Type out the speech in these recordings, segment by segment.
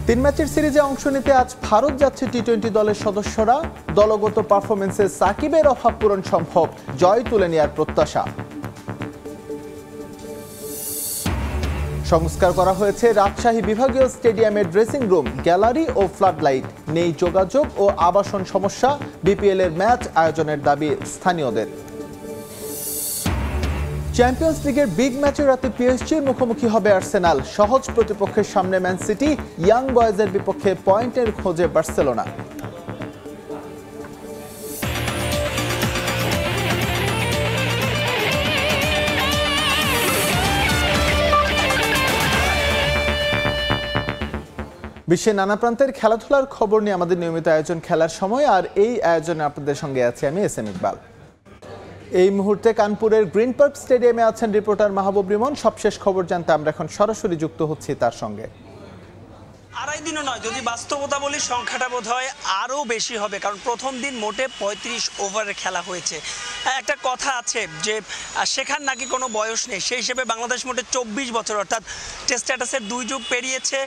তিন ম্যাচের সিরিজে অংশ নিতে আজ ভারত যাচ্ছে টি-20 দলের সদস্যরা। দলগত পারফরমেন্সে সাকিবের অভাব পূরণ সম্ভব, জয় তুলে নেওয়ার প্রত্যাশা। সংস্কার করা হয়েছে রাজশাহী বিভাগীয় স্টেডিয়ামের ড্রেসিং রুম, গ্যালারি ও ফ্লাডলাইট। নেই যোগাযোগ ও আবাসন সমস্যা, বিপিএল এর ম্যাচ আয়োজনের দাবি স্থানীয়দের। চ্যাম্পিয়ন্স লিগের বিগ ম্যাচে রাতে পিএসজির মুখোমুখি হবে আর্সেনাল। সহজ প্রতিপক্ষের সামনে ম্যান সিটি, ইয়াং বয়েজের বিপক্ষে পয়েন্টের খোঁজে বার্সেলোনা। বিশ্বের নানা প্রান্তের খেলাধুলার খবর নিয়ে আমাদের নিয়মিত আয়োজন খেলার সময়, আর এই আয়োজনে আপনাদের সঙ্গে আছি আমি এস এম ইকবাল। এই মুহূর্তে কানপুরের গ্রিন পার্ক স্টেডিয়ামে আছেন রিপোর্টার মাহবুব রিমন। সবশেষ খবর জানতে আমরা এখন সরাসরি যুক্ত হচ্ছি তার সঙ্গে। আড়াই দিনও নয়, যদি বাস্তবতা বলি সংখ্যাটা বোধ হয় আরও বেশি হবে, কারণ প্রথম দিন মোটে 35 ওভারের খেলা হয়েছে। একটা কথা আছে যে শেখার নাকি কোনো বয়স নেই, সেই হিসেবে বাংলাদেশ মোটে 24 বছর অর্থাৎ টেস্ট স্ট্যাটাসের 2 যুগ পেরিয়েছে।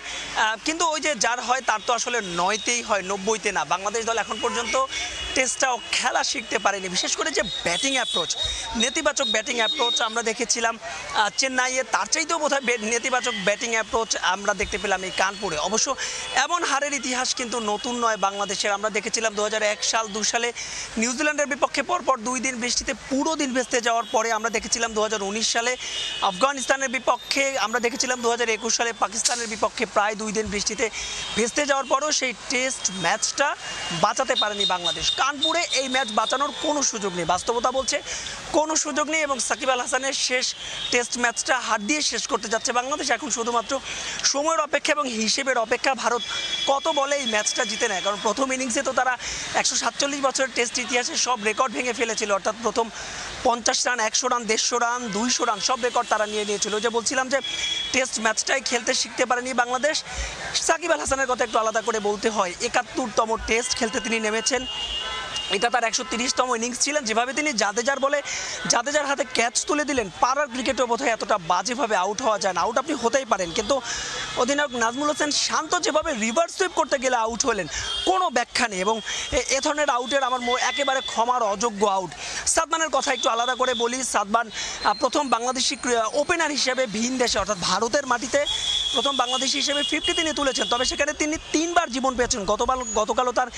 কিন্তু ওই যে যার হয় তার তো আসলে 9তেই হয়, 90তে না। বাংলাদেশ দল এখন পর্যন্ত টেস্টটাও খেলা শিখতে পারেনি। বিশেষ করে যে ব্যাটিং অ্যাপ্রোচ, নেতিবাচক ব্যাটিং অ্যাপ্রোচ আমরা দেখেছিলাম চেন্নাইয়ে, তার চাইতেও বোধহয় নেতিবাচক ব্যাটিং অ্যাপ্রোচ আমরা দেখতে পেলাম এই কানপুরে। অবশ্য এমন হারের ইতিহাস কিন্তু নতুন নয় বাংলাদেশের। আমরা দেখেছিলাম 2001 সাল 2 সালে নিউজিল্যান্ডের বিপক্ষে পরপর 2 দিন বৃষ্টিতে পুরো দিন ভেস্তে যাওয়ার পরে। আমরা দেখেছিলাম 2019 সালে আফগানিস্তানের বিপক্ষে, আমরা দেখেছিলাম 2021 সালে পাকিস্তানের বিপক্ষে প্রায় 2 দিন বৃষ্টিতে ভেস্তে যাওয়ার পরেও সেই টেস্ট ম্যাচটা বাঁচাতে পারেনি বাংলাদেশ। কানপুরে এই ম্যাচ বাঁচানোর কোনো সুযোগ নেই, বাস্তবতা বলছে কোনো সুযোগ নেই। এবং সাকিব আল হাসানের শেষ টেস্ট ম্যাচটা হাত দিয়ে শেষ করতে যাচ্ছে বাংলাদেশ। এখন শুধুমাত্র সময়ের অপেক্ষা এবং হিসেবের অপেক্ষা ভারত কত বলে এই ম্যাচটা জিতে নেয়। কারণ প্রথম ইনিংসে তো তারা 147 বছরের টেস্ট ইতিহাসে সব রেকর্ড ভেঙে ফেলেছিল, অর্থাৎ প্রথম 50 রান, 100 রান, 150 রান, 200 রান সব রেকর্ড তারা নিয়ে নিয়েছিল। যে বলছিলাম যে টেস্ট ম্যাচটাই খেলতে শিখতে পারেনি বাংলাদেশ। সাকিব আল হাসানের কথা একটু আলাদা করে বলতে হয়। 71তম টেস্ট খেলতে তিনি নেমেছেন, এটা তার 130তম ইনিংস ছিলেন। যেভাবে তিনি জাদেজার হাতে ক্যাচ তুলে দিলেন, পাড়ার ক্রিকেটও বোধহয় এতটা বাজেভাবে আউট হওয়া যায় না। আউট আপনি হতেই পারেন, কিন্তু অধিনায়ক নাজমুল হোসেন শান্ত যেভাবে রিভার্স সুইপ করতে গেলে আউট হলেন, কোনো ব্যাখ্যা নেই। এবং এ ধরনের আউটের আমার একেবারে ক্ষমার অযোগ্য আউট। সাদমানের কথা একটু আলাদা করে বলি। সাদমান প্রথম বাংলাদেশি ওপেনার হিসেবে ভিন দেশে অর্থাৎ ভারতের মাটিতে প্রথম বাংলাদেশি হিসেবে 50 তিনি তুলেছেন। তবে সেখানে তিনি 3 বার জীবন পেয়েছেন। গতকালও তার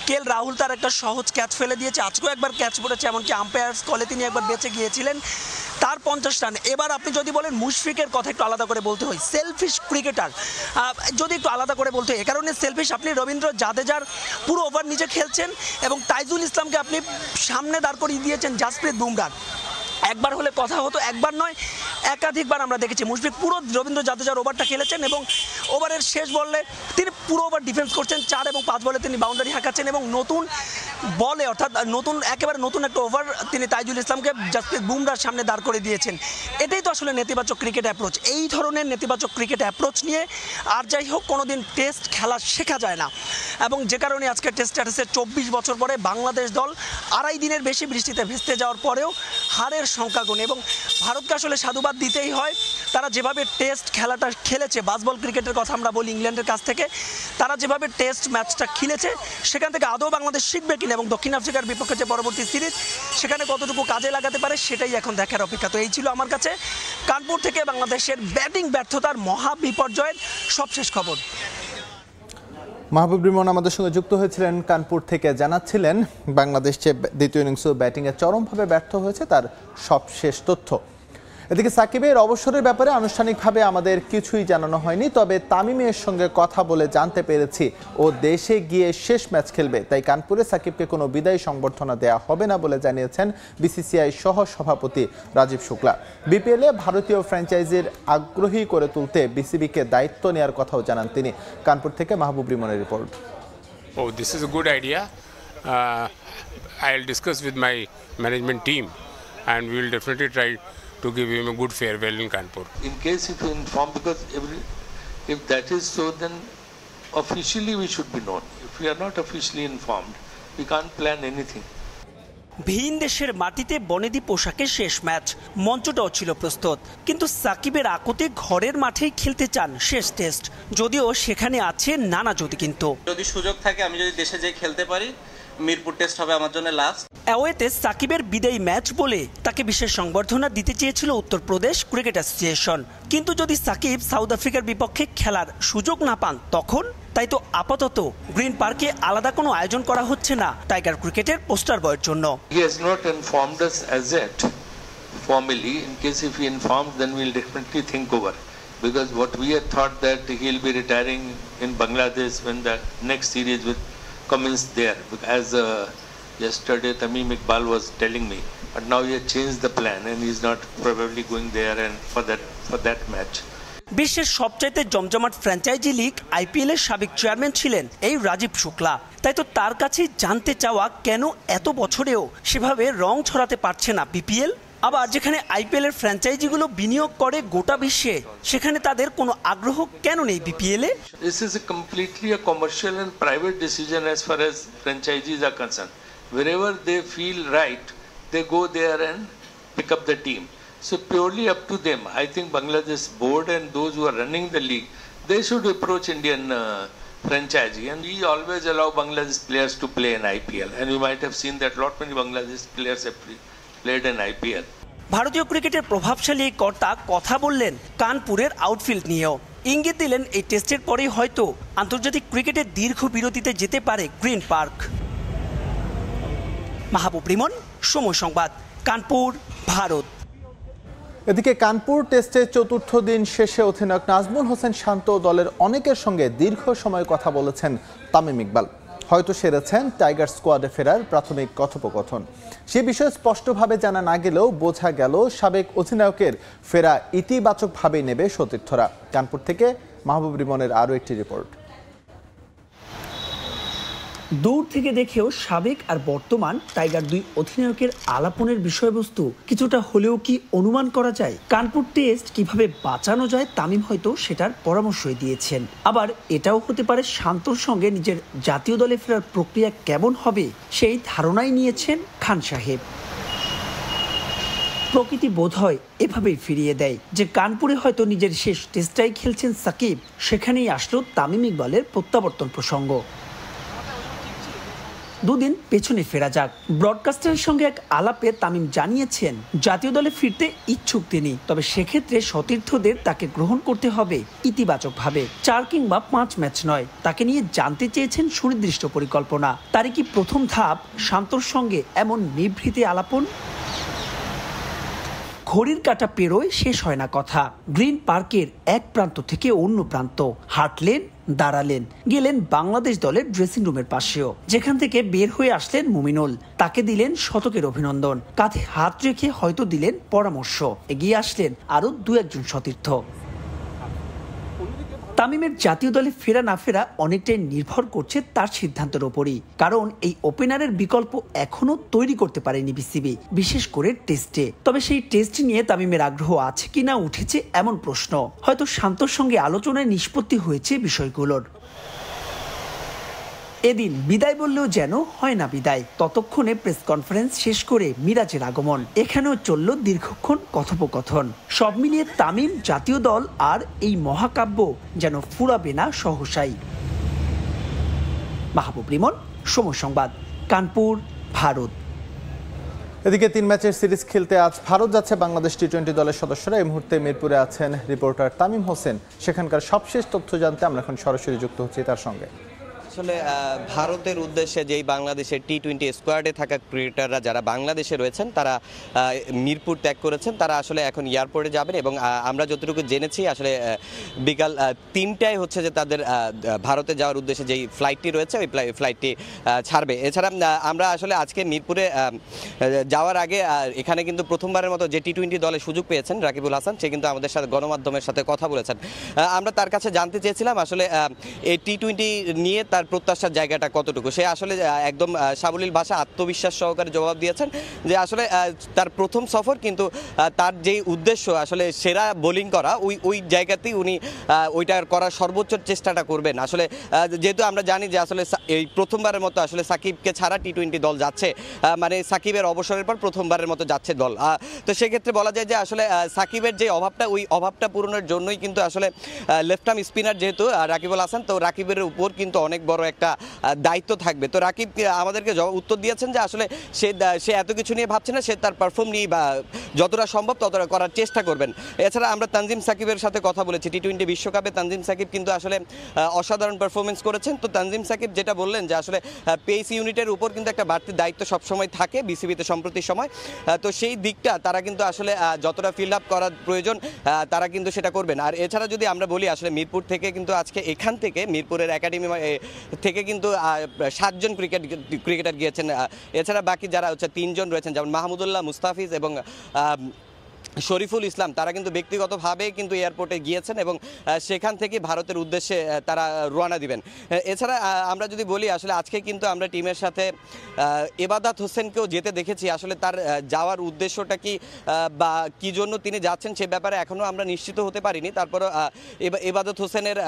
কেএল রাহুল তার একটা সহজ ক্যাচ ফেলে দিয়েছে, আজকেও একবার ক্যাচ পড়েছে, এমনকি আম্পায়ার্স কলে তিনি একবার বেঁচে গিয়েছিলেন। তার 50 রান। এবার আপনি যদি বলেন মুশফিকের কথা একটু আলাদা করে বলতে হয়, সেলফিশ ক্রিকেটার যদি একটু আলাদা করে বলতে হয়, এ কারণে সেলফিশ আপনি রবীন্দ্র জাদেজার পুরো ওভার নিজে খেলছেন এবং তাইজুল ইসলামকে আপনি সামনে দাঁড় করিয়ে দিয়েছেন জাসপ্রীত বুমরাহ। একবার হলে কথা হতো, একবার নয় একাধিকবার আমরা দেখেছি মুশফিক পুরো রবীন্দ্র জাদেজার ওভারটা খেলেছেন এবং ওভারের শেষ বলে তিনি পুরো ওভার ডিফেন্স করছেন। 4 এবং 5 বলে তিনি বাউন্ডারি হাঁকাচ্ছেন এবং নতুন বলে অর্থাৎ একেবারে নতুন একটা ওভার তিনি তাইজুল ইসলামকে জাসপ্রীত বুমরাহর সামনে দাঁড় করে দিয়েছেন। এটাই তো আসলে নেতিবাচক ক্রিকেট অ্যাপ্রোচ। এই ধরনের নেতিবাচক ক্রিকেট অ্যাপ্রোচ নিয়ে আর যাই হোক কোনোদিন টেস্ট খেলা শেখা যায় না। এবং যে কারণে আজকে টেস্ট স্ট্যাটাসে 24 বছর পরে বাংলাদেশ দল আড়াই দিনের বেশি বৃষ্টিতে ভেস্তে যাওয়ার পরেও হারের সংখ্যা গুণ। এবং ভারতকে আসলে সাধুবাদ দিতেই হয়, তারা যেভাবে টেস্ট খেলাটা খেলেছে, বাসবল ক্রিকেটের কথা আমরা বলি ইংল্যান্ডের কাছ থেকে, তারা যেভাবে টেস্ট ম্যাচটা খেলেছে সেখান থেকে আদৌ বাংলাদেশ শিখবে কিনা এবং দক্ষিণ আফ্রিকার বিপক্ষে যে পরবর্তী সিরিজ সেখানে কতটুকু কাজে লাগাতে পারে সেটাই এখন দেখার অপেক্ষা। তো এই ছিল আমার কাছে কানপুর থেকে বাংলাদেশের ব্যাটিং ব্যর্থতার মহা বিপর্যয়ের সবশেষ খবর। মাহবুব রিমন আমাদের সঙ্গে যুক্ত হয়েছিলেন কানপুর থেকে, জানাচ্ছিলেন বাংলাদেশ যে দ্বিতীয় ইনিংসে ব্যাটিংয়ে চরমভাবে ব্যর্থ হয়েছে তার সবশেষ তথ্য। এদিকে সাকিবের অবসরের ব্যাপারে আনুষ্ঠানিকভাবে আমাদের কিছুই জানানো হয়নি, তবে তামিমের সঙ্গে কথা বলে জানতে পেরেছি ও দেশে গিয়ে শেষ ম্যাচ খেলবে, তাই কানপুরে সাকিবকে কোনো বিদায়ী সংবর্ধনা দেওয়া হবে না বলে জানিয়েছেন বিসিসিআই সহ সভাপতি রাজীব শুক্লা। বিপিএলে ভারতীয় ফ্র্যাঞ্চাইজির আগ্রহী করে তুলতে বিসিবিকে দায়িত্ব নেওয়ার কথাও জানান তিনি। কানপুর থেকে মাহবুব রিমনের report. This is a good idea. I'll discuss with my management team and we will definitely try to give him a good farewell in Kanpur. In case if you inform, because if that is so, then officially we should be known. If we are not officially informed, we can't plan anything. ভিন দেশের মাটিতে বনেদি পোশাকে শেষ match, মঞ্চটাও ছিল প্রস্তুত, কিন্তু সাকিবের আকতে ঘরের মাঠেই খেলতে চান শেষ টেস্ট, যদিও সেখানে আছে নানা যদি। কিন্তু যদি সুযোগ থাকে, আমি যদি দেশে যেয়ে খেলতে পারি, মিরপুর টেস্ট হবে আমার জন্য লাস্ট। অ্যাওয়েতে সাকিবের বিদায়ী ম্যাচ বলে তাকে বিশেষ সংবর্ধনা দিতে চেয়েছিল উত্তরপ্রদেশ ক্রিকেট অ্যাসোসিয়েশন, কিন্তু যদি সাকিব সাউথ আফ্রিকার বিপক্ষে খেলার সুযোগ না পান তখন? তাই তো আপাতত গ্রিন পার্কে আলাদা কোনো আয়োজন করা হচ্ছে না টাইগার ক্রিকেটের পোস্টার বয়ের জন্য। He has not informed us as yet formally. In case if he informs, then we'll definitely think over. Because what we had thought that he'll be retiring in Bangladesh when the next series will commence there. As yesterday Tamim Iqbal was telling me, but now he has changed the plan and he's not probably going there and for that match. বিশ্বের সবচাইতে জমজমাট franchise league IPL এর সাবেক chairman ছিলেন এই রাজীব শুক্লা, তাই তো তার কাছে জানতে চাওয়া কেন এত বছরেও সেভাবে রং ছড়াতে পারছে না বিপিএল। আবার যেখানে আইপিএল এর ফ্র্যাঞ্চাইজিগুলো বিনিয়োগ করে গোটা বিশ্বে, সেখানে তাদের কোনো আগ্রহ কেন নেই BPL A? This is completely a commercial and private decision as far as franchisees are concerned. Wherever they feel right, they go there and pick up the team. So purely up to them. I think Bangladesh board and those who are running the league, they should approach Indian franchisee, and we always allow Bangladesh players to play in IPL, and you might have seen that lot many Bangladesh players have played in IPL. ভারতীয় ক্রিকেটের প্রভাবশালী এই কর্তা কথা বললেন কানপুরের outfield নিয়েও, ইঙ্গিত দিলেন এই টেস্টের পরেই হয়তো আন্তর্জাতিক ক্রিকেটের দীর্ঘ বিরতিতে যেতে পারে গ্রিন পার্ক। মাহবুব রিমন, সময় সংবাদ, কানপুর, ভারত। এদিকে কানপুর টেস্টের চতুর্থ দিন শেষে অধিনায়ক নাজমুল হোসেন শান্ত দলের অনেকের সঙ্গে দীর্ঘ সময় কথা বলেছেন তামিম ইকবাল। হয়তো সেরেছেন টাইগার স্কোয়াডে ফেরার প্রাথমিক কথোপকথন। সে বিষয়ে স্পষ্টভাবে জানা না গেলেও বোঝা গেল সাবেক অধিনায়কের ফেরা ইতিবাচকভাবেই নেবে সতীর্থরা। কানপুর থেকে মাহবুব রিমনের আরও একটি রিপোর্ট। দূর থেকে দেখেও সাবেক আর বর্তমান টাইগার দুই অধিনায়কের আলাপনের বিষয়বস্তু কিছুটা হলেও কি অনুমান করা যায়? কানপুর টেস্ট কিভাবে বাঁচানো যায় তামিম হয়তো সেটার পরামর্শই দিয়েছেন। আবার এটাও হতে পারে শান্তর সঙ্গে নিজের জাতীয় দলে ফেরার প্রক্রিয়া কেমন হবে সেই ধারণাই নিয়েছেন খান সাহেব। প্রকৃতি বোধহয় এভাবেই ফিরিয়ে দেয় যে কানপুরে হয়তো নিজের শেষ টেস্টটাই খেলছেন সাকিব, সেখানেই আসলো তামিম ইকবালের প্রত্যাবর্তন প্রসঙ্গ। দুদিন পেছনে ফেরা যাক। ব্রডকাস্টারের সঙ্গে এক আলাপে তামিম জানিয়েছেন জাতীয় দলে ফিরতে ইচ্ছুক তিনি, তবে সেক্ষেত্রে সতীর্থদের তাকে গ্রহণ করতে হবে ইতিবাচকভাবে। 4 কিংবা 5 ম্যাচ নয়, তাকে নিয়ে জানতে চেয়েছেন সুনির্দিষ্ট পরিকল্পনা। তারই কি প্রথম ধাপ শান্তর সঙ্গে এমন নিভৃতে আলাপন? ঘড়ির কাঁটা পেরোয় শেষ হয় না কথা। গ্রিন পার্কের এক প্রান্ত থেকে অন্য প্রান্ত হাঁটলেন, দাঁড়ালেন, গেলেন বাংলাদেশ দলের ড্রেসিং রুমের পাশেও, যেখান থেকে বের হয়ে আসলেন মুমিনুল। তাকে দিলেন শতকের অভিনন্দন, কাঁধে হাত রেখে হয়তো দিলেন পরামর্শ। এগিয়ে আসলেন আরো 2-1 সতীর্থ। তামিমের জাতীয় দলে ফেরা না ফেরা অনেকটাই নির্ভর করছে তার সিদ্ধান্তের ওপরই, কারণ এই ওপেনারের বিকল্প এখনো তৈরি করতে পারেনি বিসিবি, বিশেষ করে টেস্টে। তবে সেই টেস্ট নিয়ে তামিমের আগ্রহ আছে কিনা উঠেছে এমন প্রশ্ন। হয়তো শান্তর সঙ্গে আলোচনায় নিষ্পত্তি হয়েছে বিষয়গুলোর। এদিন বিদায় বললেও যেন হয় না বিদায়। ততক্ষণে প্রেস কনফারেন্স শেষ করে মিরাজের আগমন। এখানেও চলল দীর্ঘক্ষণ কথোপকথন। সব মিলিয়ে তামিম, জাতীয় দল আর এই মহাকাব্য যেন ফুরাবে না সহসাই। মাহবুব রিমন, সময় সংবাদ, কানপুর, ভারত। এদিকে 3 ম্যাচের সিরিজ খেলতে আজ ভারত যাচ্ছে বাংলাদেশ টি-20 দলের সদস্যরা। এই মুহূর্তে মিরপুরে আছেন রিপোর্টার তামিম হোসেন। সেখানকার সবশেষ তথ্য জানতে আমরা এখন সরাসরি যুক্ত হচ্ছি তার সঙ্গে। আসলে ভারতের উদ্দেশ্যে যেই বাংলাদেশের টি-20 স্কোয়াডে থাকা ক্রিকেটাররা যারা বাংলাদেশে রয়েছেন তারা মিরপুর ত্যাগ করেছেন। তারা আসলে এখন এয়ারপোর্টে যাবেন এবং আমরা যতটুকু জেনেছি আসলে বিকাল 3টায় হচ্ছে যে তাদের ভারতে যাওয়ার উদ্দেশ্যে যেই ফ্লাইটটি রয়েছে ওই ফ্লাইটটি ছাড়বে। এছাড়া আমরা আসলে আজকে মিরপুরে যাওয়ার আগে এখানে কিন্তু প্রথমবারের মতো যে টি-20 দলে সুযোগ পেয়েছেন রাকিবুল হাসান, সে কিন্তু আমাদের সাথে গণমাধ্যমের সাথে কথা বলেছেন। আমরা তার কাছে জানতে চেয়েছিলাম আসলে এই টি-20 নিয়ে তার তার প্রত্যাশার জায়গাটা কতটুকু। সে আসলে একদম সাবলীল ভাষা আত্মবিশ্বাস সহকারে জবাব দিয়েছেন যে আসলে তার প্রথম সফর, কিন্তু তার যেই উদ্দেশ্য আসলে সেরা বোলিং করা, ওই জায়গাতেই উনি ওইটার করার সর্বোচ্চ চেষ্টাটা করবেন। আসলে যেহেতু আমরা জানি যে আসলে এই প্রথমবারের মতো আসলে সাকিবকে ছাড়া টি-20 দল যাচ্ছে, মানে সাকিবের অবসরের পর প্রথমবারের মতো যাচ্ছে দল। তো সেক্ষেত্রে বলা যায় যে আসলে সাকিবের যে অভাবটা, ওই অভাবটা পূরণের জন্যই কিন্তু আসলে লেফট আর্ম স্পিনার যেহেতু রাকিবুল হাসান, তো রাকিবের উপর কিন্তু অনেক বড় একটা দায়িত্ব থাকবে। তো রাকিব আমাদেরকে উত্তর দিয়েছেন যে আসলে সে এত কিছু নিয়ে ভাবছে না, সে তার পারফর্ম নিয়ে যতটা সম্ভব ততটা করার চেষ্টা করবেন। এছাড়া আমরা তানজিম সাকিবের সাথে কথা বলেছি, টি-20 বিশ্বকাপে তানজিম সাকিব কিন্তু আসলে অসাধারণ পারফরমেন্স করেছেন। তো তানজিম সাকিব যেটা বললেন যে আসলে পেস ইউনিটের উপর কিন্তু একটা বাড়তি দায়িত্ব সবসময় থাকে বিসিবিতে সম্প্রতি সময়। তো সেই দিকটা তারা কিন্তু আসলে যতটা ফিল আপ করার প্রয়োজন তারা কিন্তু সেটা করবেন। আর এছাড়া যদি আমরা বলি আসলে মিরপুর থেকে কিন্তু আজকে এখান থেকে মিরপুরের একাডেমি থেকে কিন্তু 7 জন ক্রিকেটার গিয়েছেন। এছাড়া বাকি যারা হচ্ছে 3 জন রয়েছেন, যেমন মাহমুদুল্লাহ, মুস্তাফিজ এবং শরীফুল ইসলাম, তারা কিন্তু ব্যক্তিগতভাবে কিন্তু এয়ারপোর্টে গিয়েছেন এবং সেখান থেকে ভারতের উদ্দেশ্যে তারা রওনা দিবেন। এছাড়া আমরা যদি বলি আসলে আজকে কিন্তু আমরা টিমের সাথে এবাদত হোসেনকেও যেতে দেখেছি। আসলে তার যাওয়ার উদ্দেশ্যটা কি বা কী জন্য তিনি যাচ্ছেন সে ব্যাপারে এখনও আমরা নিশ্চিত হতে পারিনি। তারপরও এবাদত হোসেনের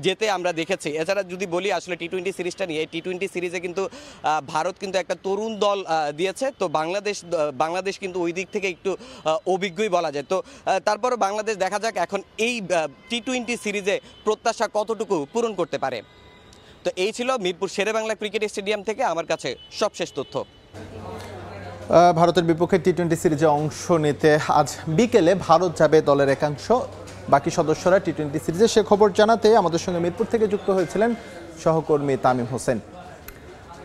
যেতে আমরা দেখেছি। এছাড়া যদি বলি আসলে টি-20 সিরিজটা নিয়ে, এই টি-20 সিরিজে কিন্তু ভারত কিন্তু একটা তরুণ দল দিয়েছে। তো বাংলাদেশ কিন্তু ওই দিক থেকে একটু অভিজ্ঞই বলা যায়। তো তারপরও বাংলাদেশ দেখা যাক এখন এই টি-20 সিরিজে প্রত্যাশা কতটুকু পূরণ করতে পারে। তো এই ছিল মিরপুর শেরেবাংলা ক্রিকেট স্টেডিয়াম থেকে আমার কাছে সবশেষ তথ্য। ভারতের বিপক্ষে টি-20 সিরিজে অংশ নিতে আজ বিকেলে ভারত যাবে দলের একাংশ, বাকি সদস্যরা টি-20 সিরিজে। সে খবর জানাতে আমাদের সঙ্গে মিরপুর থেকে যুক্ত হয়েছিলেন সহকর্মী তামিম হোসেন।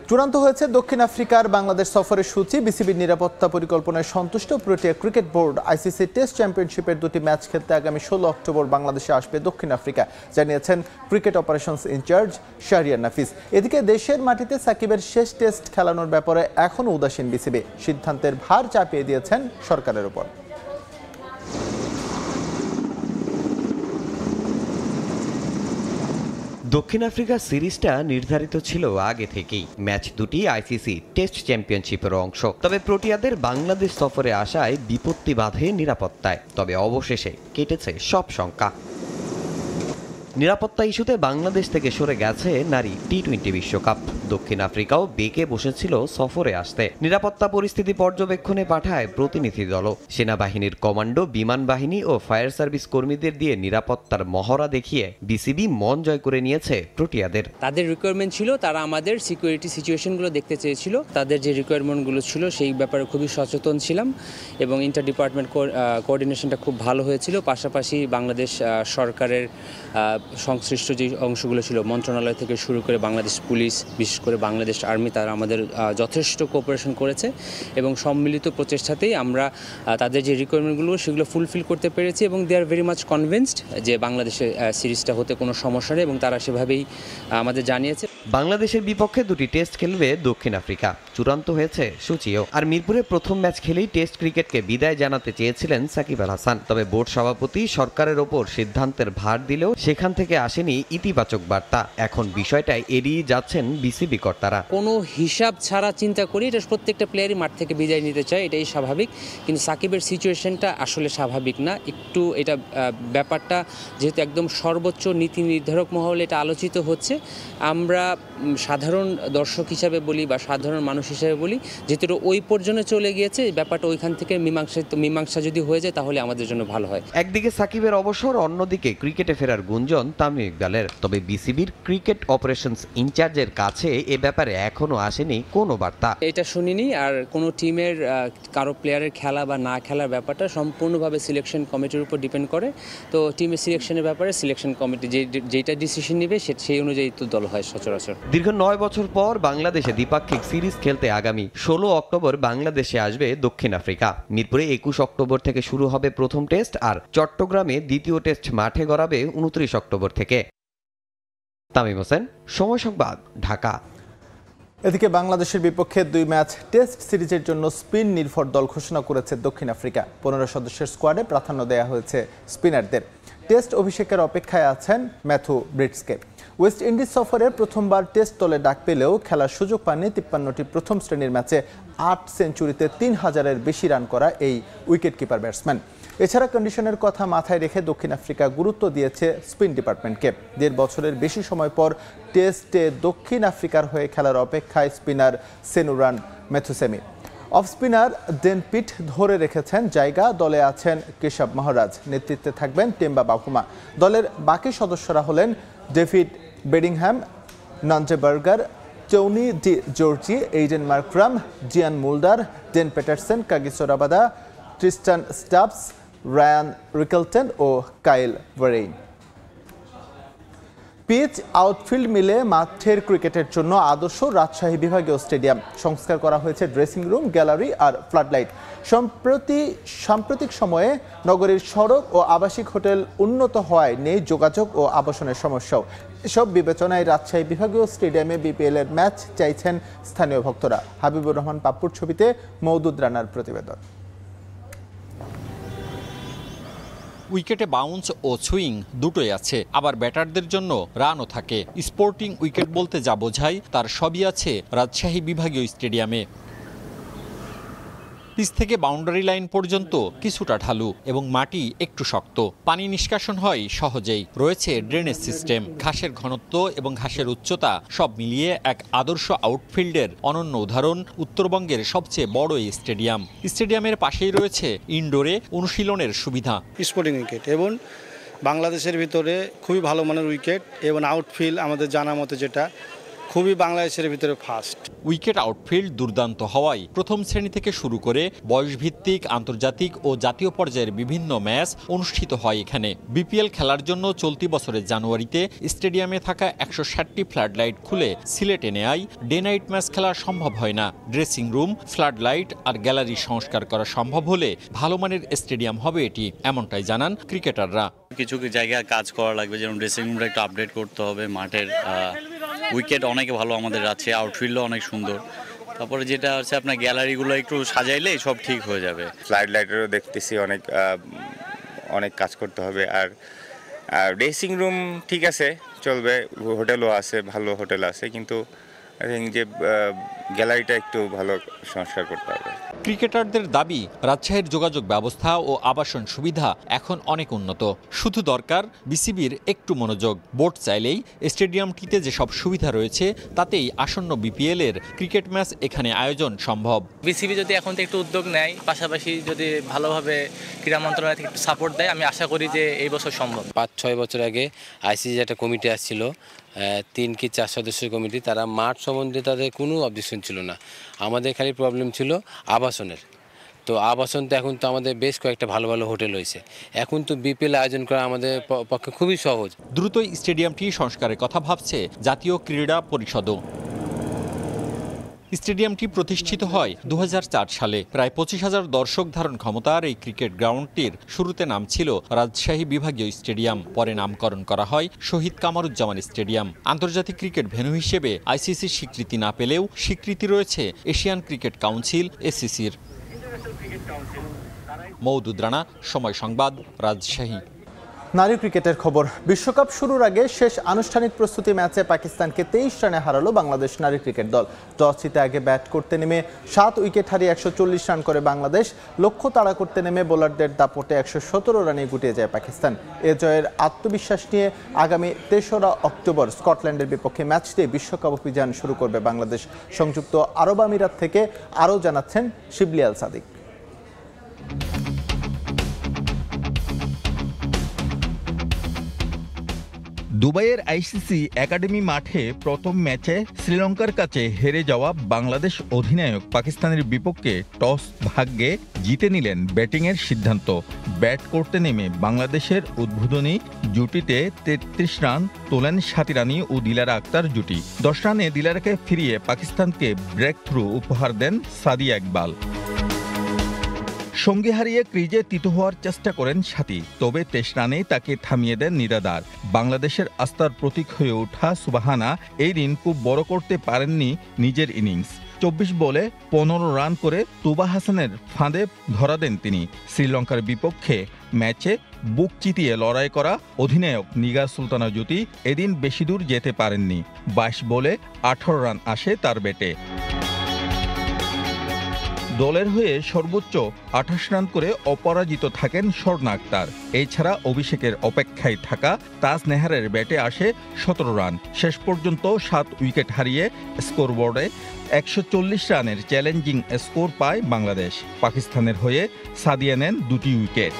চূড়ান্ত হয়েছে দক্ষিণ আফ্রিকার বাংলাদেশ সফরের সূচি। বিসিবির নিরাপত্তা পরিকল্পনায় সন্তুষ্ট Protea cricket board. ICC test চ্যাম্পিয়নশিপের 2টি ম্যাচ খেলতে আগামী 16 অক্টোবর বাংলাদেশে আসবে দক্ষিণ আফ্রিকা, জানিয়েছেন ক্রিকেট অপারেশনস ইনচার্জ শাহরিয়ার নাফিস। এদিকে দেশের মাটিতে সাকিবের শেষ টেস্ট খেলানোর ব্যাপারে এখনও উদাসীন বিসিবি, সিদ্ধান্তের ভার চাপিয়ে দিয়েছেন সরকারের উপর। দক্ষিণ আফ্রিকার সিরিজটা নির্ধারিত ছিল আগে থেকেই। ম্যাচ দুটি আইসিসি টেস্ট চ্যাম্পিয়নশিপের অংশ। তবে প্রোটিয়াদের বাংলাদেশ সফরে আসায় বিপত্তি বাধে নিরাপত্তায়। তবে অবশেষে কেটেছে সব শঙ্কা। নিরাপত্তা ইস্যুতে বাংলাদেশ থেকে সরে গেছে নারী টি-20 বিশ্বকাপ। দক্ষিণ আফ্রিকাও বেঁকে বসেছিল সফরে আসতে। নিরাপত্তা পরিস্থিতি পর্যবেক্ষণে পাঠায় প্রতিনিধি দলও। সেনাবাহিনীর কমান্ডো, বিমান বাহিনী ও ফায়ার সার্ভিস কর্মীদের দিয়ে নিরাপত্তার মহড়া দেখিয়ে বিসিবি মন জয় করে নিয়েছে প্রোটিয়াদের। তাদের রিকোয়ারমেন্ট ছিল, তারা আমাদের সিকিউরিটি সিচুয়েশনগুলো দেখতে চেয়েছিল। তাদের যে রিকোয়ারমেন্টগুলো ছিল সেই ব্যাপারে খুবই সচেতন ছিলাম এবং ইন্টার ডিপার্টমেন্ট কোঅর্ডিনেশনটা খুব ভালো হয়েছিল। পাশাপাশি বাংলাদেশ সরকারের সংশ্লিষ্ট যে অংশগুলো ছিল, মন্ত্রণালয় থেকে শুরু করে বাংলাদেশ পুলিশ, বিশেষ করে বাংলাদেশ আর্মি, তারা আমাদের যথেষ্ট কোঅপারেশন করেছে এবং সম্মিলিত প্রচেষ্টাতেই আমরা তাদের যে রিকোয়ারমেন্টগুলো সেগুলো ফুলফিল করতে পেরেছি এবং দে আর ভেরি মাচ কনভিন্সড যে বাংলাদেশের সিরিজটা হতে কোনো সমস্যা নেই এবং তারা সেভাবেই আমাদের জানিয়েছে। বাংলাদেশের বিপক্ষে 2টি টেস্ট খেলবে দক্ষিণ আফ্রিকা, চূড়ান্ত হয়েছে সূচিও। আর মিরপুরে প্রথম ম্যাচ খেলেই টেস্ট ক্রিকেটকে বিদায় জানাতে চেয়েছিলেন সাকিব আল হাসান। তবে বোর্ড সভাপতি সরকারের ওপর সিদ্ধান্তের ভার দিলেও সেখান থেকে আসেনি ইতিবাচক বার্তা। এখন বিষয়টাই এড়িয়ে যাচ্ছেন বিসিবি কর্তারা। কোনো হিসাব ছাড়া চিন্তা করি, এটা প্রত্যেকটা প্লেয়ারই মাঠ থেকে বিদায় নিতে চায়, এটাই স্বাভাবিক। কিন্তু সাকিবের সিচুয়েশনটা আসলে স্বাভাবিক না। একটু এটা ব্যাপারটা যেহেতু একদম সর্বোচ্চ নীতি নির্ধারক মহলে এটা আলোচিত হচ্ছে, আমরা সাধারণ দর্শক হিসাবে বলি বা সাধারণ মানুষ হিসাবে বলি, যেহেতু ওই পর্যন্ত চলে গিয়েছে ব্যাপারটা, ওইখান থেকে মীমাংসা যদি হয়ে যায় তাহলে আমাদের জন্য ভালো হয়। একদিকে সাকিবের অবসর, অন্যদিকে ক্রিকেটে ফেরার গুঞ্জন তামিম ইকবালের। তবে বিসিবির ক্রিকেট অপারেশনস ইনচার্জের কাছে এ ব্যাপারে এখনো আসেনি কোনো বার্তা। এটা শুনিনি। আর কোনো টিমের কারো প্লেয়ারের খেলা বা না খেলার ব্যাপারটা সম্পূর্ণভাবে সিলেকশন কমিটির উপর ডিপেন্ড করে। তো টিমের সিলেকশনের ব্যাপারে সিলেকশন কমিটি যেটা ডিসিশন নেবে সেই অনুযায়ী তো দল হয় সচরাচর। দীর্ঘ 9 বছর পর বাংলাদেশে দ্বিপাক্ষিক সিরিজ খেলতে আগামী 16 অক্টোবর বাংলাদেশে আসবে দক্ষিণ আফ্রিকা। মিরপুরে 21 অক্টোবর থেকে শুরু হবে প্রথম টেস্ট, আর চট্টগ্রামে দ্বিতীয় টেস্ট মাঠে গড়াবে 29 অক্টোবর থেকে। তামিম হোসেন, সময় সংবাদ, ঢাকা। এদিকে বাংলাদেশের বিপক্ষে 2 ম্যাচ টেস্ট সিরিজের জন্য স্পিন নির্ভর দল ঘোষণা করেছে দক্ষিণ আফ্রিকা। 15 সদস্যের স্কোয়াডে প্রাধান্য দেওয়া হয়েছে স্পিনারদের। টেস্ট অভিষেকের অপেক্ষায় আছেন ম্যাথু ব্রিটসকে। ওয়েস্ট ইন্ডিজ সফরের প্রথমবার টেস্ট দলে ডাক পেলেও খেলার সুযোগ পাননি 53টি প্রথম শ্রেণীর ম্যাচে 8 সেঞ্চুরিতে 3000-এর বেশি রান করা এই উইকেটকিপার ব্যাটসম্যান। এছাড়া কন্ডিশনের কথা মাথায় রেখে দক্ষিণ আফ্রিকা গুরুত্ব দিয়েছে স্পিন ডিপার্টমেন্টকে। 1.5 বছরের বেশি সময় পর টেস্টে দক্ষিণ আফ্রিকার হয়ে খেলার অপেক্ষায় স্পিনার সেনুরান মেথুসেমি। অফ স্পিনার ডেন পিট ধরে রেখেছেন জায়গা। দলে আছেন কেশব মহারাজ, নেতৃত্বে থাকবেন টেম্বা বাকুমা। দলের বাকি সদস্যরা হলেন ডেভিড বেডিংহ্যাম, নঞ্জে Burger, Tony de Zorzi, Aiden Markram, Wiaan Mulder, Dane Paterson, Kagiso Rabada, Tristan Stubbs, Ryan Rickelton ও কাইল ভারেইন। পিচ আউটফিল্ড মিলে মাঠের ক্রিকেটের জন্য আদর্শ রাজশাহী বিভাগীয় স্টেডিয়াম। সংস্কার করা হয়েছে ড্রেসিং রুম, গ্যালারি আর ফ্লাডলাইট। সাম্প্রতিক সময়ে নগরীর সড়ক ও আবাসিক হোটেল উন্নত হওয়ায় নেই যোগাযোগ ও আবাসনের সমস্যাও। এসব বিবেচনায় রাজশাহী বিভাগীয় স্টেডিয়ামে বিপিএল এর ম্যাচ চাইছেন স্থানীয় ভক্তরা। হাবিবুর রহমান পাপ্পুর ছবিতে মওদুদ রানার প্রতিবেদন। উইকেটে বাউন্স ও সুইং দুটোই আছে, আবার ব্যাটারদের জন্য রানও থাকে। স্পোর্টিং উইকেট বলতে যা বোঝায় তার সবই আছে রাজশাহী বিভাগীয় স্টেডিয়ামে। পিচ থেকে বাউন্ডারি লাইন পর্যন্ত কিছুটা ঢালু এবং মাটি একটু শক্ত। পানি নিষ্কাশন হয় সহজেই। রয়েছে ড্রেনেজ সিস্টেম, ঘাসের ঘনত্ব এবং ঘাসের উচ্চতা সব মিলিয়ে এক আদর্শ আউটফিল্ডের অনন্য উদাহরণ উত্তরবঙ্গের সবচেয়ে বড় এই স্টেডিয়াম। স্টেডিয়ামের পাশেই রয়েছে ইনডোরে অনুশীলনের সুবিধা। স্পোর্টিং উইকেট এবং বাংলাদেশের ভিতরে খুবই ভালো মানের উইকেট এবং আউটফিল্ড আমাদের জানা মতে যেটা খুবই বাংলাদেশের ভিতরে ফার্স্ট। উইকেট আউটফিল্ড দুর্দান্ত হওয়ায় প্রথম শ্রেণী থেকে শুরু করে বয়সভিত্তিক, আন্তর্জাতিক ও জাতীয় পর্যায়ের বিভিন্ন ম্যাচ অনুষ্ঠিত হয় এখানে। বিপিএল খেলার জন্য চলতি বছরের জানুয়ারিতে স্টেডিয়ামে থাকা 160টি ফ্লাডলাইট খুলে সিলেটে নেয় ডে নাইট ম্যাচ খেলা সম্ভব হয় না। ড্রেসিং রুম, ফ্লাডলাইট আর গ্যালারি সংস্কার করা সম্ভব হলে ভালো মানের স্টেডিয়াম হবে এটি, এমনটাই জানান ক্রিকেটাররা। কিছু জায়গায় কাজ করা লাগবে, যেমন ড্রেসিং রুমটা একটু আপডেট করতে হবে। মাঠের উইকেট অনেক ভালো আমাদের আছে, আউটফিল্ডও অনেক সুন্দর। তারপরে যেটা হচ্ছে আপনার গ্যালারিগুলো একটু সাজাইলে সব ঠিক হয়ে যাবে। ফ্লাড লাইটেরও দেখতেছি অনেক কাজ করতে হবে। আর ড্রেসিং রুম ঠিক আছে, চলবে। হোটেলও আছে, ভালো হোটেল আছে, কিন্তু আই থিঙ্ক যে গ্যালারিটা একটু ভালো সংস্কার করতে হবে। ক্রিকেটারদের দাবি, রাজশাহীর যোগাযোগ ব্যবস্থা ও আবাসন সুবিধা এখন অনেক উন্নত। শুধু দরকার বিসিবির একটু মনোযোগ। বোর্ড চাইলেই স্টেডিয়ামটিতে যেসব সুবিধা রয়েছে তাতেই আসন্ন বিপিএল এর ক্রিকেট ম্যাচ এখানে আয়োজন সম্ভব। বিসিবি যদি এখন থেকে একটু উদ্যোগ নেয়, পাশাপাশি যদি ভালোভাবে ক্রীড়া মন্ত্রণালয় থেকে একটু সাপোর্ট দেয়, আমি আশা করি যে এই বছর সম্ভব। 5-6 বছর আগে আইসিসি একটা কমিটি আসছিল, 3 কি 4 সদস্যের কমিটি। তারা মাঠ সম্বন্ধে তাদের কোনো অবজেকশন ছিল না। আমাদের খালি প্রবলেম ছিল আবাসনের। তো আবাসন তো এখন তো আমাদের বেশ কয়েকটা ভালো ভালো হোটেল হয়েছে। এখন তো বিপিএল আয়োজন করা আমাদের পক্ষে খুবই সহজ। দ্রুতই স্টেডিয়ামটি সংস্কারের কথা ভাবছে জাতীয় ক্রীড়া পরিষদও। স্টেডিয়ামটি প্রতিষ্ঠিত হয় 2004 সালে। প্রায় 25,000 দর্শক ধারণ ক্ষমতার এই ক্রিকেট গ্রাউন্ডটির শুরুতে নাম ছিল রাজশাহী বিভাগীয় স্টেডিয়াম, পরে নামকরণ করা হয় শহীদ কামারুজ্জামান স্টেডিয়াম। আন্তর্জাতিক ক্রিকেট ভেন্যু হিসেবে আইসিসির স্বীকৃতি না পেলেও স্বীকৃতি রয়েছে এশিয়ান ক্রিকেট কাউন্সিল এসিসির। মওদুদ রানা, সময় সংবাদ, রাজশাহী। নারী ক্রিকেটের খবর। বিশ্বকাপ শুরুর আগে শেষ আনুষ্ঠানিক প্রস্তুতি ম্যাচে পাকিস্তানকে 23 রানে হারালো বাংলাদেশ নারী ক্রিকেট দল। টস জিতে আগে ব্যাট করতে নেমে 7 উইকেট হারিয়ে 140 রান করে বাংলাদেশ। লক্ষ্য তাড়া করতে নেমে বোলারদের দাপটে 117 রানে গুটিয়ে যায় পাকিস্তান। এ জয়ের আত্মবিশ্বাস নিয়ে আগামী 3রা অক্টোবর স্কটল্যান্ডের বিপক্ষে ম্যাচ দিয়ে বিশ্বকাপ অভিযান শুরু করবে বাংলাদেশ। সংযুক্ত আরব আমিরাত থেকে আরও জানাচ্ছেন শিবলি আল সাদিক। দুবাইয়ের আইসিসি একাডেমি মাঠে প্রথম ম্যাচে শ্রীলঙ্কার কাছে হেরে যাওয়া বাংলাদেশ অধিনায়ক পাকিস্তানের বিপক্ষে টস ভাগ্যে জিতে নিলেন ব্যাটিংয়ের সিদ্ধান্ত। ব্যাট করতে নেমে বাংলাদেশের উদ্বোধনী জুটিতে 33 রান তোলেন স্বাতী রানী ও দিলারা আক্তার জুটি। 10 রানে দিলারাকে ফিরিয়ে পাকিস্তানকে ব্রেক থ্রু উপহার দেন সাদিয়া ইকবাল। সঙ্গী হারিয়ে ক্রিজে তিত হওয়ার চেষ্টা করেন সাথী, তবে 23 রানেই তাকে থামিয়ে দেন নিরাদার। বাংলাদেশের আস্থার প্রতীক হয়ে ওঠা সুবাহানা এই দিন খুব বড় করতে পারেননি নিজের ইনিংস। 24 বলে 15 রান করে তুবা হাসানের ফাঁদে ধরা দেন তিনি। শ্রীলঙ্কার বিপক্ষে ম্যাচে বুক চিতিয়ে লড়াই করা অধিনায়ক নিগার সুলতানা জ্যোতি এদিন বেশি দূর যেতে পারেননি। 22 বলে 18 রান আসে তার ব্যাটে। দলের হয়ে সর্বোচ্চ 28 রান করে অপরাজিত থাকেন স্বর্ণা আক্তার। এছাড়া অভিষেকের অপেক্ষায় থাকা তাজ নেহারের ব্যাটে আসে 17 রান। শেষ পর্যন্ত 7 উইকেট হারিয়ে স্কোরবোর্ডে 140 রানের চ্যালেঞ্জিং স্কোর পায় বাংলাদেশ। পাকিস্তানের হয়ে সাদিয়া নেন 2টি উইকেট।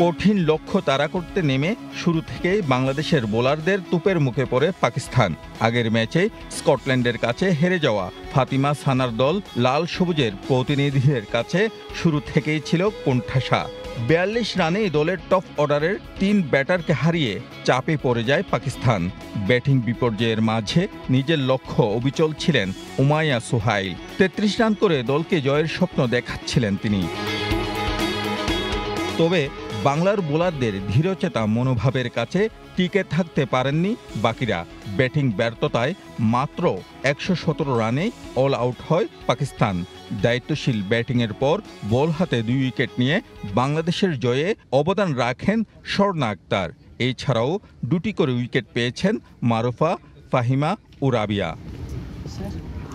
কঠিন লক্ষ্য তাড়া করতে নেমে শুরু থেকেই বাংলাদেশের বোলারদের তোপের মুখে পড়ে পাকিস্তান। আগের ম্যাচে স্কটল্যান্ডের কাছে হেরে যাওয়া ফাতিমা সানার দল লাল সবুজের প্রতিনিধিদের কাছে শুরু থেকেই ছিল কোণঠাসা। 42 রানে দলের টপ অর্ডারের 3 ব্যাটারকে হারিয়ে চাপে পড়ে যায় পাকিস্তান। ব্যাটিং বিপর্যয়ের মাঝে নিজের লক্ষ্য অবিচল ছিলেন উমাইয়া সোহাইল। 33 রান করে দলকে জয়ের স্বপ্ন দেখাচ্ছিলেন তিনি। তবে বাংলার বোলারদের ধীরচেতা মনোভাবের কাছে টিকে থাকতে পারেননি বাকিরা। ব্যাটিং ব্যর্থতায় মাত্র 117 রানে অল আউট হয় পাকিস্তান। দায়িত্বশীল ব্যাটিংয়ের পর বল হাতে 2 উইকেট নিয়ে বাংলাদেশের জয়ে অবদান রাখেন স্বর্ণা আক্তার। এছাড়াও 2টি করে উইকেট পেয়েছেন মারুফা, ফাহিমা ও রাবিয়া।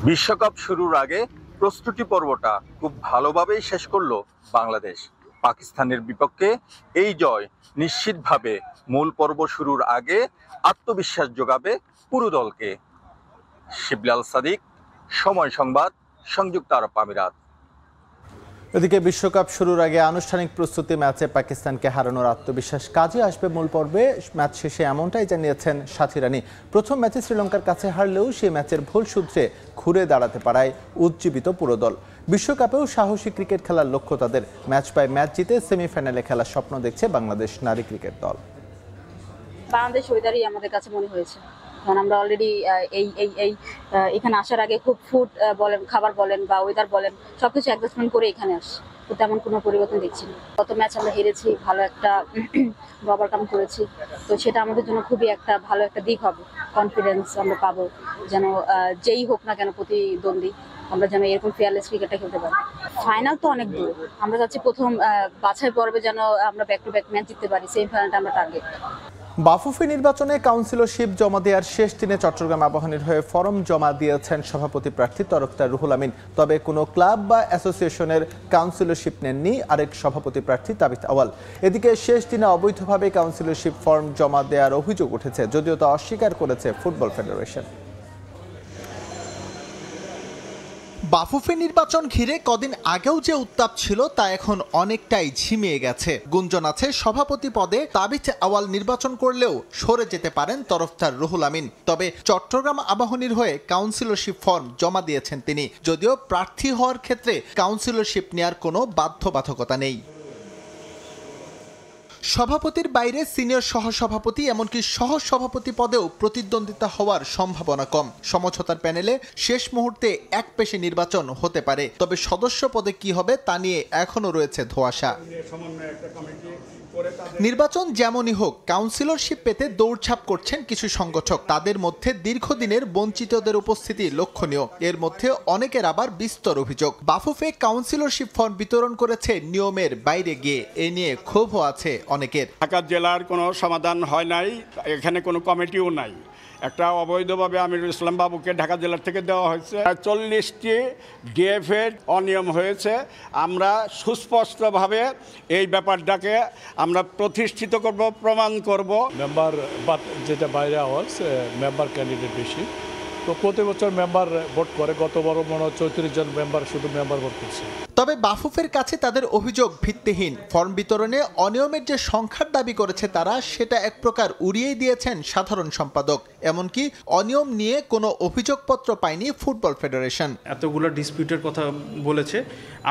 বিশ্বকাপ শুরুর আগে প্রস্তুতি পর্বটা খুব ভালোভাবেই শেষ করল বাংলাদেশ। পাকিস্তানের বিপক্ষে এই জয় নিশ্চিতভাবে মূল পর্ব শুরুর আগে আত্মবিশ্বাস যোগাবে পুরো দলকে। শিবলাল সাদিক, সময় সংবাদ, সংযুক্ত আরব আমিরাত। এদিকে বিশ্বকাপ শুরুর আগে আনুষ্ঠানিক প্রস্তুতি ম্যাচে পাকিস্তানকে হারানোর আত্মবিশ্বাস কাজে আসবে মূল পর্বে। ম্যাচ শেষে এমনটাই জানিয়েছেন সাথী রানী। প্রথম ম্যাচে শ্রীলঙ্কার কাছে হারলেও সেই ম্যাচের ভুল সূত্রে ঘুরে দাঁড়াতে পারায় উজ্জীবিত পুরো দল। বিশ্বকাপেও সাহসী ক্রিকেট খেলার লক্ষ্য তাদের। ম্যাচ বাই ম্যাচ জিতে সেমিফাইনালে খেলার স্বপ্ন দেখছে বাংলাদেশ নারী ক্রিকেট দল। বাংলাদেশ ওয়েদারই আমাদের কাছে মনে হয়েছে, কারণ আমরা অলরেডি এখানে আসার আগে খুব ফুড বলেন, খাবার বলেন বা ওয়েদার বলেন, সবকিছু অ্যাডজাস্টমেন্ট করে এখানে আসি, তো তেমন কোনো পরিবর্তন দেখছি না। গত ম্যাচ আমরা হেরেছি, ভালো একটা ওভারকাম করেছি, তো সেটা আমাদের জন্য খুবই একটা ভালো একটা দিক হবে। কনফিডেন্স আমরা পাবো যেন যেই হোক না কেন প্রতিদ্বন্দ্বী, আমরা যেন এরকম ফেয়ারলেস ক্রিকেটটা খেলতে পারি। ফাইনাল তো অনেক দূর, আমরা চাচ্ছি প্রথম বাছাই পর্বে যেন আমরা ব্যাক টু ব্যাক ম্যাচ জিততে পারি, সেমিফাইনালটা আমরা টার্গেট। বাফুফে নির্বাচনে কাউন্সিলরশিপ জমা দেওয়ার শেষ দিনে চট্টগ্রাম আবাহনীর হয়ে ফরম জমা দিয়েছেন সভাপতি প্রার্থী তরফদার রুহুল আমিন। তবে কোনো ক্লাব বা অ্যাসোসিয়েশনের কাউন্সিলরশিপ নেননি আরেক সভাপতি প্রার্থী তাবিথ আওয়াল। এদিকে শেষ দিনে অবৈধভাবে কাউন্সিলরশিপ ফর্ম জমা দেওয়ার অভিযোগ উঠেছে, যদিও তা অস্বীকার করেছে ফুটবল ফেডারেশন। বাফুফে নির্বাচন ঘিরে কদিন আগেও যে উত্তাপ ছিল তা এখন অনেকটাই ঝিমিয়ে গেছে। গুঞ্জন আছে সভাপতি পদে তাবিথ আওয়াল নির্বাচন করলেও সরে যেতে পারেন তরফদার রুহুল আমিন। তবে চট্টগ্রাম আবাহনীর হয়ে কাউন্সিলরশিপ ফর্ম জমা দিয়েছেন তিনি, যদিও প্রার্থী হওয়ার ক্ষেত্রে কাউন্সিলরশিপ নেওয়ার কোনো বাধ্যবাধকতা নেই। সভাপতির বাইরে সিনিয়র সহসভাপতি এমনকি সহসভাপতি পদেও প্রতিদ্বন্দ্বিতা হওয়ার সম্ভাবনা কম। সমঝোতার প্যানেলে শেষ মুহূর্তে এক পেশে নির্বাচন হতে পারে, তবে সদস্য পদে কি হবে তা নিয়ে এখনও রয়েছে ধোঁয়াশা। নির্বাচন যেমনই হোক, কাউন্সিলরশিপ পেতে দৌড়ঝাঁপ করছেন কিছু সংগঠক। তাদের মধ্যে দীর্ঘদিনের বঞ্চিতদের উপস্থিতি লক্ষণীয়। এর মধ্যে অনেকের আবার বিস্তর অভিযোগ। বাফুফে কাউন্সিলরশিপ ফর্ম বিতরণ করেছে নিয়মের বাইরে গিয়ে, এ নিয়ে ক্ষোভও আছে অনেকের। ঢাকা জেলার কোনো সমাধান হয় নাই, এখানে কোনো কমিটিও নাই। একটা অবৈধভাবে আমিরুল ইসলাম বাবুকে ঢাকা জেলার থেকে দেওয়া হয়েছে। 40টি ডিএফের অনিয়ম হয়েছে। আমরা সুস্পষ্টভাবে এই ব্যাপারটাকে আমরা প্রতিষ্ঠিত করব, প্রমাণ করব। মেম্বার যেটা বাইরে আওয়াজ, মেম্বার ক্যান্ডিডেট বেশি, তো প্রতি বছর মেম্বার ভোট করে। গত বড় মনে হয় 34 জন মেম্বার শুধু মেম্বার ভোট করছে। তবে বাফুফের কাছে তাদের অভিযোগ ভিত্তিহীন। ফর্ম বিতরণে অনিয়মের যে সংখ্যার দাবি করেছে তারা, সেটা এক প্রকার উড়িয়েই দিয়েছেন সাধারণ সম্পাদক। এমনকি অনিয়ম নিয়ে কোনো অভিযোগপত্র পায়নি ফুটবল ফেডারেশন। এতগুলো ডিসপিউটের কথা বলেছে,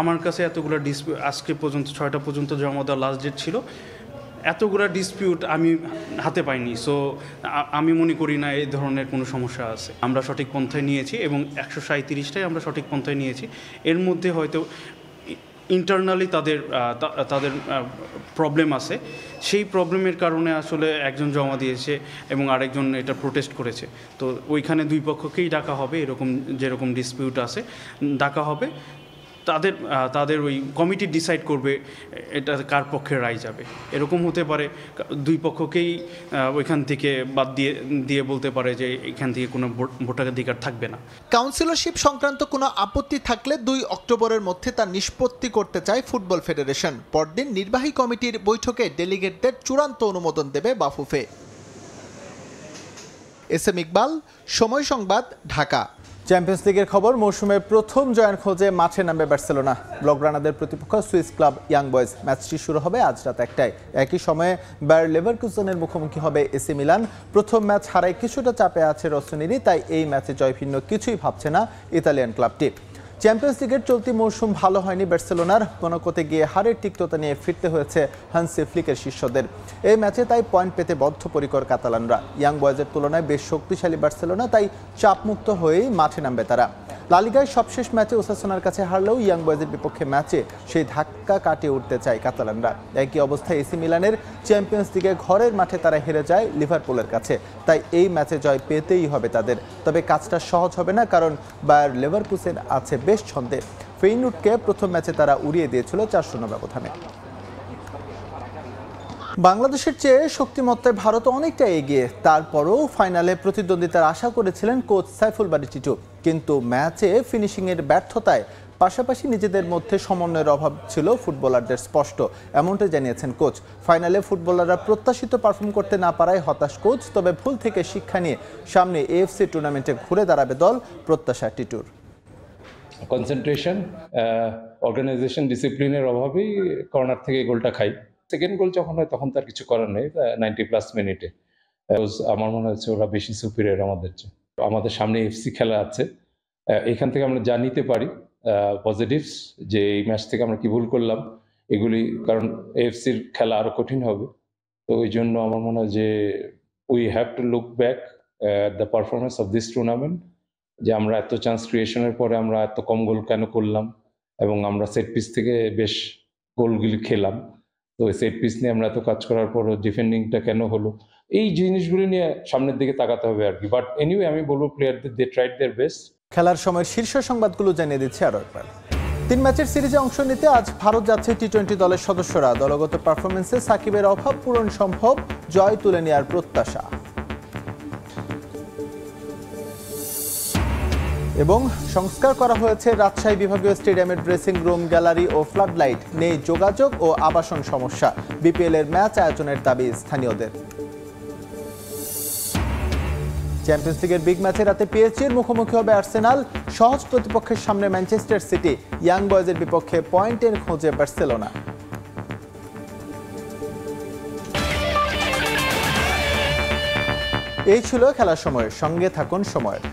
আমার কাছে এতগুলো ডিসপিউট আজকে পর্যন্ত 6টা পর্যন্ত জমা দেওয়ার লাস্ট ডেট ছিল, এতগুলো ডিসপিউট আমি হাতে পাইনি। সো আমি মনে করি না এই ধরনের কোনো সমস্যা আছে। আমরা সঠিক পন্থায় নিয়েছি এবং 137টাই আমরা সঠিক পন্থায় নিয়েছি। এর মধ্যে হয়তো ইন্টারনালি তাদের প্রবলেম আছে, সেই প্রবলেমের কারণে আসলে একজন জমা দিয়েছে এবং আরেকজন এটা প্রোটেস্ট করেছে। তো ওইখানে দুই পক্ষকেই ডাকা হবে, এরকম যেরকম ডিসপিউট আছে ডাকা হবে, তাদের ওই কমিটি ডিসাইড করবে এটা কার পক্ষে রায় যাবে। এরকম হতে পারে দুই পক্ষকেই ওইখান থেকে বাদ দিয়ে বলতে পারে যে এখান থেকে কোনো ভোটাধিকার থাকবে না। কাউন্সিলরশিপ সংক্রান্ত কোনো আপত্তি থাকলে 2 অক্টোবরের মধ্যে তা নিষ্পত্তি করতে চায় ফুটবল ফেডারেশন। পরদিন নির্বাহী কমিটির বৈঠকে ডেলিগেটদের চূড়ান্ত অনুমোদন দেবে বাফুফে। এসএম ইকবাল, সময় সংবাদ, ঢাকা। চ্যাম্পিয়ন্স লিগের খবর, মৌসুমের প্রথম জয়ের খোঁজে মাঠে নামবে বার্সেলোনা। ব্লগরানাদের প্রতিপক্ষ সুইস ক্লাব ইয়াং বয়েজ। ম্যাচটি শুরু হবে আজ রাত 1টায়। একই সময়ে বায়ার লেভারকুসেনের মুখোমুখি হবে এসি মিলান। প্রথম ম্যাচ হারায় কিছুটা চাপে আছে রসুনিরি, তাই এই ম্যাচে জয় ভিন্ন কিছুই ভাবছে না ইতালিয়ান ক্লাবটি। চ্যাম্পিয়ন্স লিগের চলতি মৌসুম ভালো হয়নি বার্সেলোনার। মোনাকোতে গিয়ে হারের তিক্ততা নিয়ে ফিরতে হয়েছে হান্সি ফ্লিকের শিষ্যদের। এই ম্যাচে তাই পয়েন্ট পেতে বদ্ধপরিকর কাতালানরা। ইয়াং বয়েজের তুলনায় বেশ শক্তিশালী বার্সেলোনা, তাই চাপমুক্ত হয়েই মাঠে নামবে তারা। লা লিগায় সবশেষ ম্যাচে ওসাসুনার কাছে হারলেও ইয়াং বয়েজের বিপক্ষে ম্যাচে সেই ধাক্কা কাটিয়ে উঠতে চায় কাতালানরা। একই অবস্থায় এসি মিলানের চ্যাম্পিয়ন্স লিগে ঘরের মাঠে তারা হেরে যায় লিভারপুলের কাছে, তাই এই ম্যাচে জয় পেতেই হবে তাদের। তবে কাজটা সহজ হবে না, কারণ বায়ার লেভারকুসেন আছে বেশ ছন্দে। ফেইনুর্ডকে প্রথম ম্যাচে তারা উড়িয়ে দিয়েছিল 4-0 ব্যবধানে। বাংলাদেশের চেয়ে শক্তিমত্তায় ভারত অনেকটা এগিয়ে, তারপরও ফাইনালে প্রতিদ্বন্দ্বিতার আশা করেছিলেন কোচ সাইফুল বারী টিটু। কিন্তু ম্যাচে ফিনিশিংয়ের ব্যর্থতায় পাশাপাশি নিজেদের মধ্যে সমন্বয়ের অভাব ছিল ফুটবলারদের স্পষ্ট, এমনটাই জানিয়েছেন কোচ। ফাইনালে ফুটবলাররা প্রত্যাশিত পারফর্ম করতে না পারায় হতাশ কোচ, তবে ভুল থেকে শিক্ষা নিয়ে সামনে এএফসি টুর্নামেন্টে ঘুরে দাঁড়াবে দল, প্রত্যাশা টিটুর। কনসেন্ট্রেশন, অর্গানাইজেশন, ডিসিপ্লিনের অভাবেই কর্নার থেকে গোলটা খাই। সেকেন্ড গোল যখন হয় তখন তার কিছু করার নেই। 90+ মিনিটে আমার মনে হচ্ছে ওরা বেশি সুপিরিয়র আমাদের চেয়ে। আমাদের সামনে এফসি খেলা আছে, এখান থেকে আমরা যা নিতে পারি পজিটিভস, যে এই ম্যাচ থেকে আমরা কি ভুল করলাম এগুলি, কারণ এফসির খেলা আরো কঠিন হবে। তো ওই জন্য আমার মনে হয় যে we have to look back at the performance of this tournament, যে আমরা এত চান্স ক্রিয়েশনের পরে আমরা এত কম গোল কেন করলাম, এবং আমরা সেট পিস থেকে বেশ গোলগুলি খেলাম। তো সেট পিস নিয়ে আমরা এত কাজ করার পর ডিফেন্ডিংটা কেন হলো, এই জিনিসগুলো নিয়ে সামনের দিকে তাকাতে হবে আর কি। বাট এনিওয়ে আমি বলবো প্লেয়ারদের দে ট্রাইড দেয়ার বেস্ট। খেলার সময় শীর্ষ সংবাদগুলো জানিয়ে দিচ্ছে আরো একবার। 3 ম্যাচের সিরিজে অংশ নিতে আজ ভারত যাচ্ছে টি-20 দলের সদস্যরা। দলগত পারফরমেন্সে সাকিবের অভাব পূরণ সম্ভব, জয় তুলে নেওয়ার প্রত্যাশা। এবং সংস্কার করা হয়েছে রাজশাহী বিভাগীয় স্টেডিয়ামের ড্রেসিং রুম, গ্যালারি ও ফ্লাডলাইট। নেই যোগাযোগ ও আবাসন সমস্যা। বিপিএল এর ম্যাচ আয়োজনের দাবি স্থানীয়দের। চ্যাম্পিয়ন্স লিগের বিগ ম্যাচে রাতে পিএসজির মুখোমুখি হবে আর্সেনাল। সহজ প্রতিপক্ষের সামনে ম্যানচেস্টার সিটি। ইয়াং বয়েজের বিপক্ষে পয়েন্টের খোঁজে বার্সেলোনা। এই ছিল খেলার সময়ের সঙ্গে থাকুন সময়ের।